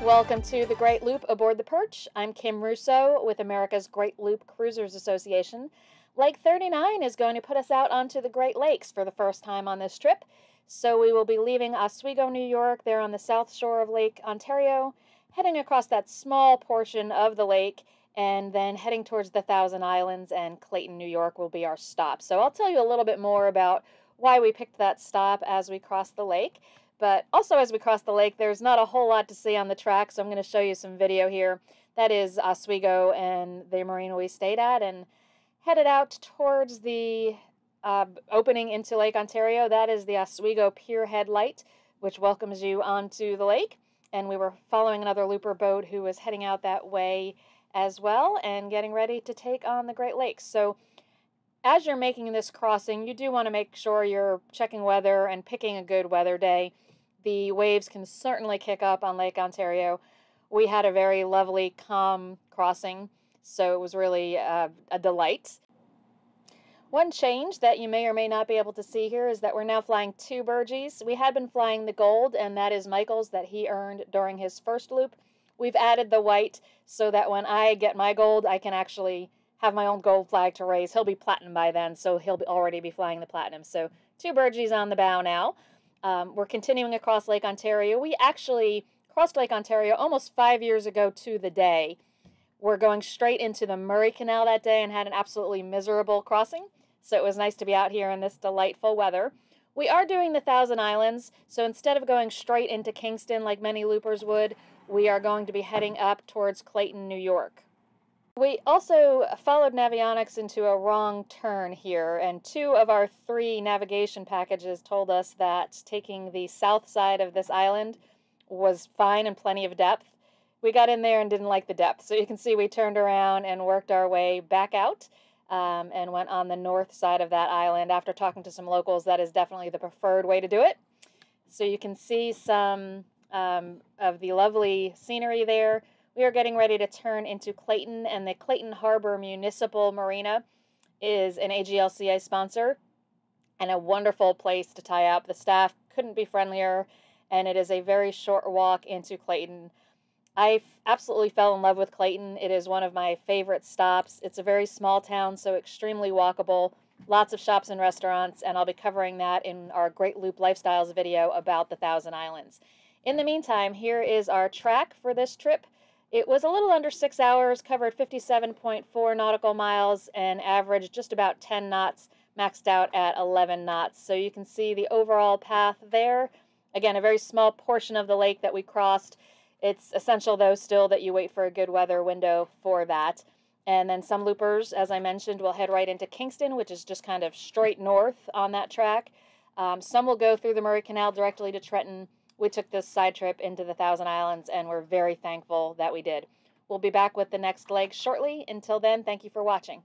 Welcome to the Great Loop aboard the Perch. I'm Kim Russo with America's Great Loop Cruisers Association. Lake 39 is going to put us out onto the Great Lakes for the first time on this trip. So we will be leaving Oswego, New York, there on the south shore of Lake Ontario, heading across that small portion of the lake, and then heading towards the Thousand Islands, and Clayton, New York will be our stop. So I'll tell you a little bit more about why we picked that stop as we cross the lake. But also as we cross the lake, there's not a whole lot to see on the track, so I'm going to show you some video here. That is Oswego and the marina we stayed at, and headed out towards the opening into Lake Ontario. That is the Oswego Pier Head Light, which welcomes you onto the lake. And we were following another looper boat who was heading out that way as well and getting ready to take on the Great Lakes. So as you're making this crossing, you do want to make sure you're checking weather and picking a good weather day. The waves can certainly kick up on Lake Ontario. We had a very lovely, calm crossing, so it was really a delight. One change that you may or may not be able to see here is that we're now flying two Burgies. We had been flying the gold, and that is Michael's that he earned during his first loop. We've added the white so that when I get my gold, I can actually have my own gold flag to raise. He'll be platinum by then, so he'll already be flying the platinum. So two Burgies on the bow now. We're continuing across Lake Ontario. We actually crossed Lake Ontario almost 5 years ago to the day. We're going straight into the Murray Canal that day and had an absolutely miserable crossing. So it was nice to be out here in this delightful weather. We are doing the Thousand Islands, so instead of going straight into Kingston like many loopers would, we are going to be heading up towards Clayton, New York. We also followed Navionics into a wrong turn here, and 2 of our 3 navigation packages told us that taking the south side of this island was fine and plenty of depth. We got in there and didn't like the depth, so you can see we turned around and worked our way back out and went on the north side of that island. After talking to some locals, that is definitely the preferred way to do it. So you can see some of the lovely scenery there. We are getting ready to turn into Clayton, and the Clayton Harbor Municipal Marina is an AGLCA sponsor and a wonderful place to tie up. The staff couldn't be friendlier, and it is a very short walk into Clayton. I absolutely fell in love with Clayton. It is one of my favorite stops. It's a very small town, so extremely walkable, lots of shops and restaurants, and I'll be covering that in our Great Loop Lifestyles video about the Thousand Islands. In the meantime, here is our track for this trip. It was a little under 6 hours, covered 57.4 nautical miles, and averaged just about 10 knots, maxed out at 11 knots. So you can see the overall path there. Again, a very small portion of the lake that we crossed. It's essential, though, still that you wait for a good weather window for that. And then some loopers, as I mentioned, will head right into Kingston, which is just kind of straight north on that track. Some will go through the Murray Canal directly to Trenton. We took this side trip into the Thousand Islands, and we're very thankful that we did. We'll be back with the next leg shortly. Until then, thank you for watching.